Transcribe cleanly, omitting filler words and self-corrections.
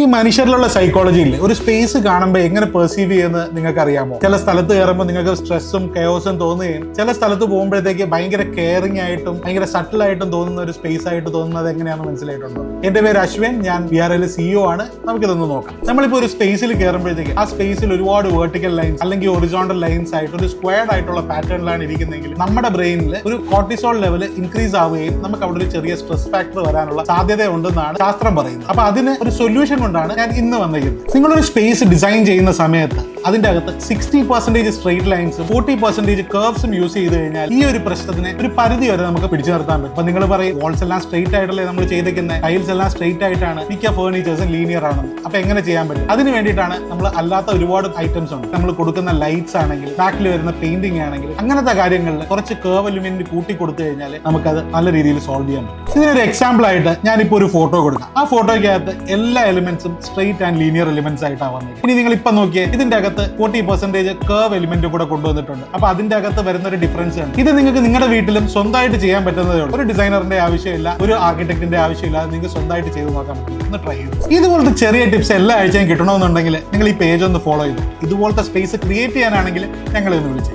ഈ മനുഷ്യരിലുള്ള സൈക്കോളജിയിൽ ഒരു സ്പേസ് കാണുമ്പോൾ എങ്ങനെ പെർസീവ് ചെയ്യുന്നത് നിങ്ങൾക്ക് അറിയാമോ? ചില സ്ഥലത്ത് കയറുമ്പോൾ നിങ്ങൾക്ക് സ്ട്രെസ്സും കെയോസും തോന്നുകയും ചില സ്ഥലത്ത് പോകുമ്പോഴത്തേക്ക് ഭയങ്കര കെയറിംഗ് ആയിട്ടും ഭയങ്കര സട്ടിൽ ആയിട്ടും തോന്നുന്ന ഒരു സ്പേസ് ആയിട്ട് തോന്നുന്നത് എങ്ങനെയാണെന്ന് മനസ്സിലായിട്ടുണ്ടോ? എന്റെ പേര് അശ്വിൻ, ഞാൻ VRL CEO ആണ്. നമുക്കിതൊന്ന് നോക്കാം. നമ്മളിപ്പോൾ ഒരു സ്പേസിൽ കയറുമ്പോഴത്തേക്ക് ആ സ്പേസിൽ ഒരുപാട് വെർട്ടിക്കൽ ലൈൻസ് അല്ലെങ്കിൽ ഒറിസോണ്ടൽ ലൈൻസ് ആയിട്ട് ഒരു സ്ക്വയർഡ് ആയിട്ടുള്ള പാറ്റേണിലാണ് ഇരിക്കുന്നതെങ്കിൽ നമ്മുടെ ബ്രെയിനിൽ ഒരു കോർട്ടിസോൾ ലെവൽ ഇൻക്രീസ് ആവുകയും നമുക്ക് അവിടെ ഒരു ചെറിയ സ്ട്രെസ് ഫാക്ടർ വരാനുള്ള സാധ്യത ഉണ്ടെന്നാണ് ശാസ്ത്രം പറയുന്നത്. അപ്പൊ അതിന് ഒരു സൊല്യൂഷൻ കൊണ്ടാണ് ഞാൻ ഇന്ന് വന്നിരിക്കുന്നത്. നിങ്ങളൊരു സ്പേസ് ഡിസൈൻ ചെയ്യുന്ന സമയത്ത് അതിന്റെ അകത്ത് 60% സ്ട്രെയിറ്റ് ലൈൻസും 40% കർവ്സും യൂസ് ചെയ്ത് കഴിഞ്ഞാൽ ഈ ഒരു പ്രശ്നത്തിനെ ഒരു പരിധി വരെ നമുക്ക് പിടിച്ചു നിർത്താൻ പറ്റും. അപ്പൊ നിങ്ങൾ പറയും വാൾസ് എല്ലാം സ്ട്രെയിറ്റ് ആയിട്ടല്ലേ നമ്മൾ ചെയ്തേക്കുന്നത്, ടൈൽസ് എല്ലാം സ്ട്രെയിറ്റ് ആയിട്ടാണ്, മിക്ക ഫേർണിച്ചേഴ്സും ലീനിയർ ആണ്. അപ്പൊ എങ്ങനെ ചെയ്യാൻ പറ്റും? അതിന് വേണ്ടിയിട്ടാണ് നമ്മൾ അല്ലാത്ത ഒരുപാട് ഐറ്റംസ് ഉണ്ട്. നമ്മൾ കൊടുക്കുന്ന ലൈറ്റ്സ് ആണെങ്കിൽ, ബാക്കിൽ വരുന്ന പെയിന്റിംഗ് ആണെങ്കിൽ, അങ്ങനത്തെ കാര്യങ്ങളിൽ കുറച്ച് കർവ് എലിമെന്റ് കൂട്ടി കൊടുത്തു കഴിഞ്ഞാൽ നമുക്കത് നല്ല രീതിയിൽ സോൾവ് ചെയ്യാൻ പറ്റും. ഇതിനൊരു എക്സാമ്പിൾ ആയിട്ട് ഞാനിപ്പോൾ ഒരു ഫോട്ടോ കൊടുക്കാം. ആ ഫോട്ടോയ്ക്കകത്ത് എല്ലാ എലിമെന്റ്സും സ്ട്രെയിറ്റ് ആൻഡ് ലീനിയർ എലിമെന്റ്സ് ആയിട്ടാണ് വന്നത്. ഇനി നിങ്ങൾ ഇപ്പൊ നോക്കിയേ, ഇതിന്റെ അകത്ത് 40% കർവ് എലിമെന്റ് കൂടെ കൊണ്ടുവന്നിട്ടുണ്ട്. അപ്പൊ അതിന്റെ അകത്ത് വരുന്ന ഒരു ഡിഫറൻസ് ആണ്. ഇത് നിങ്ങൾക്ക് നിങ്ങളുടെ വീട്ടിലും സ്വന്തമായിട്ട് ചെയ്യാൻ പറ്റുന്നതേ ഉള്ളൂ. ഒരു ഡിസൈനറിന്റെ ആവശ്യമില്ല, ഒരു ആർക്കിടെക്ടിന്റെ ആവശ്യമില്ല. നിങ്ങൾക്ക് സ്വന്തമായിട്ട് ചെയ്ത് നോക്കാൻ പറ്റും. ഒന്ന് ട്രൈ ചെയ്തു. ഇതുപോലത്തെ ചെറിയ ടിപ്സ് എല്ലാ ആഴ്ചയും കിട്ടണമെന്നുണ്ടെങ്കിൽ നിങ്ങൾ ഈ പേജ് ഒന്ന് ഫോളോ ചെയ്തു. ഇതുപോലത്തെ സ്പേസ് ക്രിയേറ്റ് ചെയ്യാനാണെങ്കിൽ ഞങ്ങളെ ഒന്ന് വിളിച്ചു.